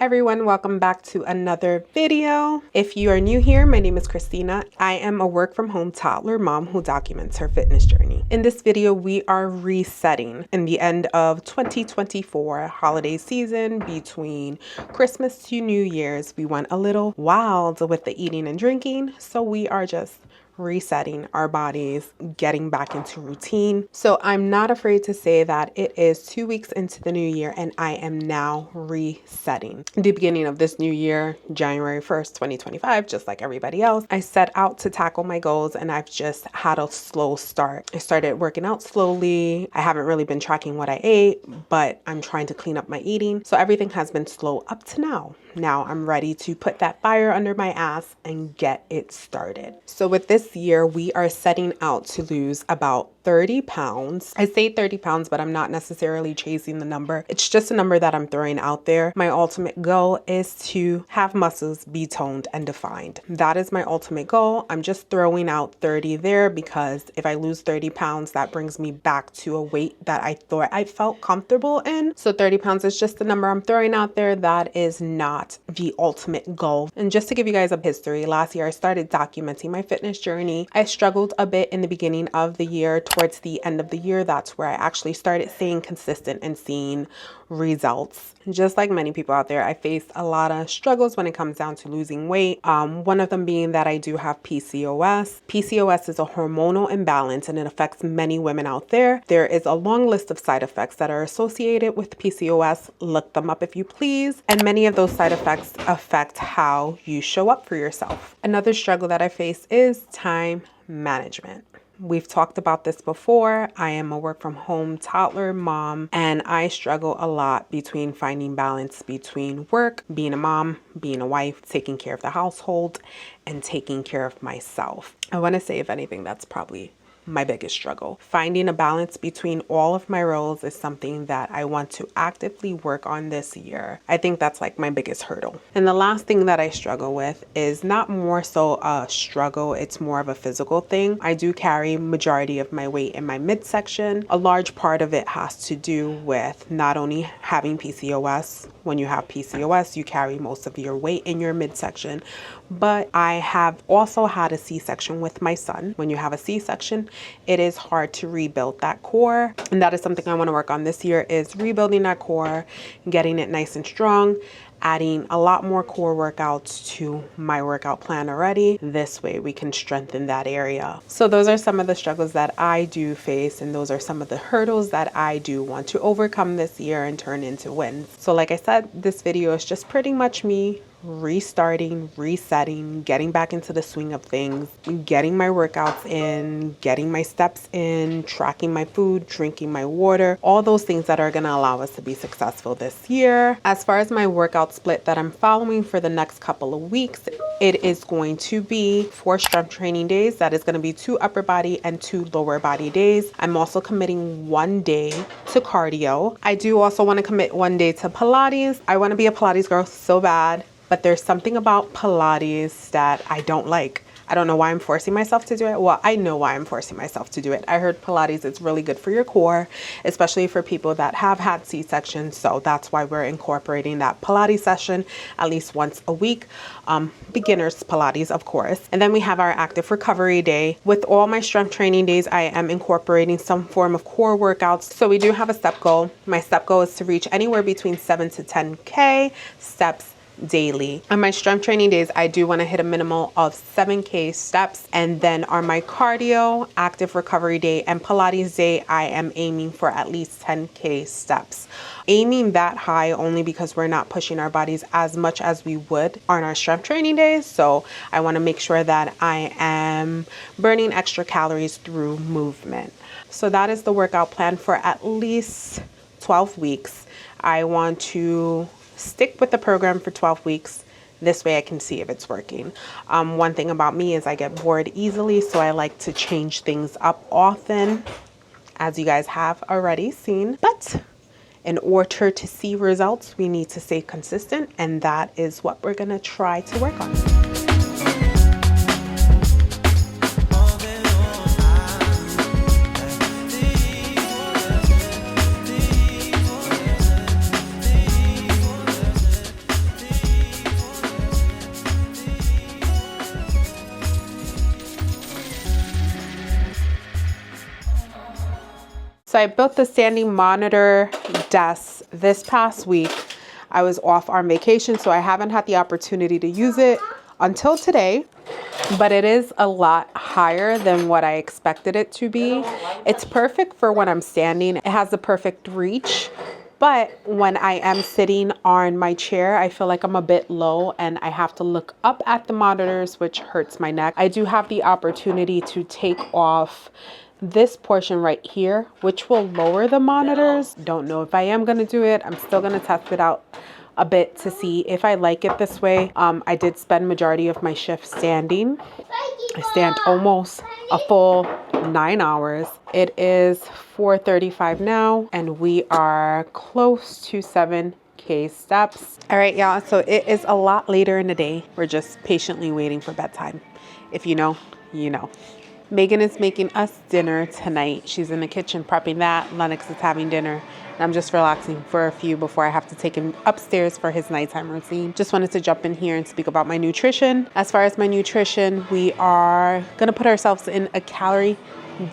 everyone, welcome back to another video. If you are new here, my name is Christina. I am a work from home toddler mom who documents her fitness journey. In this video, we are resetting in the end of 2024 holiday season between Christmas to New Year's. We went a little wild with the eating and drinking, so we are just resetting our bodies, getting back into routine. So I'm not afraid to say that it is 2 weeks into the new year and I am now resetting. The beginning of this new year, January 1st, 2025, just like everybody else, I set out to tackle my goals and I've just had a slow start. I started working out slowly. I haven't really been tracking what I ate, but I'm trying to clean up my eating. So everything has been slow up to now. Now I'm ready to put that fire under my ass and get it started. So with this year, we are setting out to lose about 30 pounds. I say 30 pounds, but I'm not necessarily chasing the number. It's just a number that I'm throwing out there. My ultimate goal is to have muscles be toned and defined. That is my ultimate goal. I'm just throwing out 30 there because if I lose 30 pounds, that brings me back to a weight that I thought I felt comfortable in. So 30 pounds is just the number I'm throwing out there. That is not the ultimate goal. And just to give you guys a history, last year I started documenting my fitness journey. I struggled a bit in the beginning of the year. Towards the end of the year, that's where I actually started staying consistent and seeing results. Just like many people out there, I faced a lot of struggles when it comes down to losing weight. One of them being that I do have PCOS. PCOS is a hormonal imbalance and it affects many women out there. There is a long list of side effects that are associated with PCOS. Look them up if you please. And many of those side effects affect how you show up for yourself. Another struggle that I face is time management. We've talked about this before. I am a work from home toddler mom and I struggle a lot between finding balance between work, being a mom, being a wife, taking care of the household, and taking care of myself. I want to say, if anything, that's probably my biggest struggle. Finding a balance between all of my roles is something that I want to actively work on this year. I think that's like my biggest hurdle. And the last thing that I struggle with is not more so a struggle, it's more of a physical thing. I do carry majority of my weight in my midsection. A large part of it has to do with not only having PCOS. When you have PCOS, you carry most of your weight in your midsection. But I have also had a C-section with my son. When you have a C-section, it is hard to rebuild that core. And that is something I want to work on this year, is rebuilding that core, getting it nice and strong, adding a lot more core workouts to my workout plan already. This way we can strengthen that area. So those are some of the struggles that I do face, and those are some of the hurdles that I do want to overcome this year and turn into wins. So like I said, this video is just pretty much me restarting, resetting, getting back into the swing of things, getting my workouts in, getting my steps in, tracking my food, drinking my water, all those things that are going to allow us to be successful this year. As far as my workout split that I'm following for the next couple of weeks, it is going to be 4 strength training days. That is going to be 2 upper body and 2 lower body days. I'm also committing 1 day to cardio. I do also want to commit 1 day to Pilates. I want to be a Pilates girl so bad. But there's something about Pilates that I don't like. I don't know why I'm forcing myself to do it. Well, I know why I'm forcing myself to do it. I heard Pilates is really good for your core, especially for people that have had C-sections. So that's why we're incorporating that Pilates session at least once a week. Beginners Pilates, of course. And then we have our active recovery day. With all my strength training days, I am incorporating some form of core workouts. So we do have a step goal. My step goal is to reach anywhere between 7 to 10K steps daily. On my strength training days, I do want to hit a minimal of 7K steps. And then on my cardio, active recovery day, and Pilates day, I am aiming for at least 10K steps. Aiming that high only because we're not pushing our bodies as much as we would on our strength training days. So I want to make sure that I am burning extra calories through movement. So that is the workout plan for at least 12 weeks. I want to stick with the program for 12 weeks. This way I can see if it's working. One thing about me is I get bored easily, so I like to change things up often, as you guys have already seen. But in order to see results, we need to stay consistent, and that is what we're gonna try to work on. So I built the standing monitor desk this past week. I was off on vacation, so I haven't had the opportunity to use it until today, but it is a lot higher than what I expected it to be. It's perfect for when I'm standing. It has the perfect reach, but when I am sitting on my chair, I feel like I'm a bit low and I have to look up at the monitors, which hurts my neck. I do have the opportunity to take off this portion right here, which will lower the monitors. Don't know if I am going to do it. I'm still going to test it out a bit to see if I like it this way. I did spend majority of my shift standing. I stand almost a full 9 hours. It is 4:35 now and we are close to 7K steps. All right, y'all, so it is a lot later in the day. We're just patiently waiting for bedtime. If you know, you know. Megan is making us dinner tonight. She's in the kitchen prepping that. Lennox is having dinner. And I'm just relaxing for a few before I have to take him upstairs for his nighttime routine. Just wanted to jump in here and speak about my nutrition. As far as my nutrition, we are gonna put ourselves in a calorie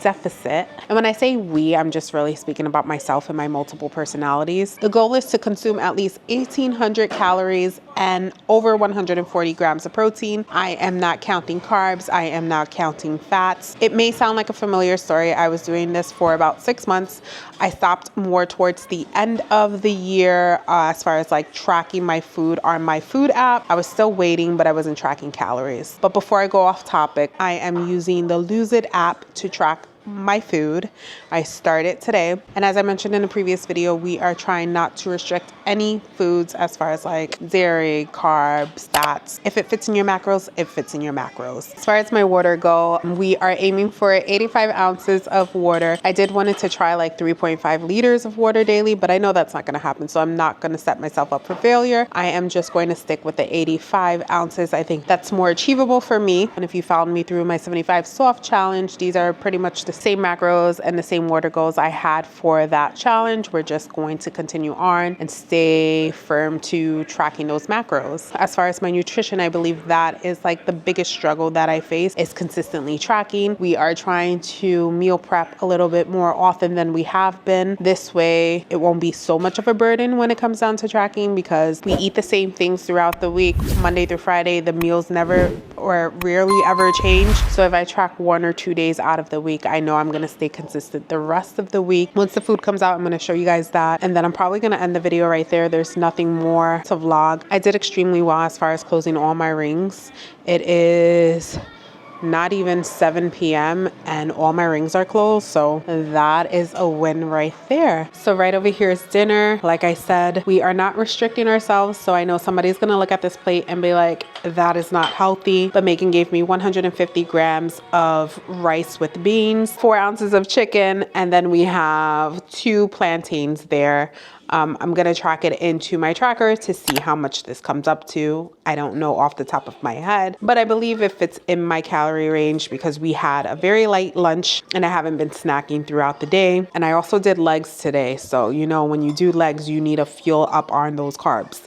deficit. And when I say we, I'm just really speaking about myself and my multiple personalities. The goal is to consume at least 1,800 calories and over 140 grams of protein. I am not counting carbs. I am not counting fats. It may sound like a familiar story. I was doing this for about 6 months. I stopped more towards the end of the year as far as like tracking my food on my food app. I was still waiting, but I wasn't tracking calories. But before I go off topic, I am using the Lose It app to track my food. I started today. And as I mentioned in a previous video, we are trying not to restrict any foods as far as like dairy, carbs, fats. If it fits in your macros, it fits in your macros. As far as my water go, we are aiming for 85 ounces of water. I did wanted to try like 3.5 liters of water daily, but I know that's not going to happen. So I'm not going to set myself up for failure. I am just going to stick with the 85 ounces. I think that's more achievable for me. And if you followed me through my 75 soft challenge, these are pretty much the same macros and the same water goals I had for that challenge. We're just going to continue on and stay firm to tracking those macros. As far as my nutrition, I believe that is like the biggest struggle that I face is consistently tracking. We are trying to meal prep a little bit more often than we have been. This way, it won't be so much of a burden when it comes down to tracking because we eat the same things throughout the week. Monday through Friday, the meals never or rarely ever change. So if I track 1 or 2 days out of the week, I know I'm going to stay consistent the rest of the week. Once the food comes out, I'm going to show you guys that. And then I'm probably going to end the video right there. There's nothing more to vlog. I did extremely well as far as closing all my rings. It is not even 7 p.m. and all my rings are closed. So that is a win right there. So right over here is dinner. Like I said, we are not restricting ourselves. So I know somebody's going to look at this plate and be like, that is not healthy. But Megan gave me 150 grams of rice with beans, 4 ounces of chicken, and then we have 2 plantains there. I'm going to track it into my tracker to see how much this comes up to. I don't know off the top of my head, but I believe it fits in my calorie range because we had a very light lunch and I haven't been snacking throughout the day. And I also did legs today. So, you know, when you do legs, you need to fuel up on those carbs.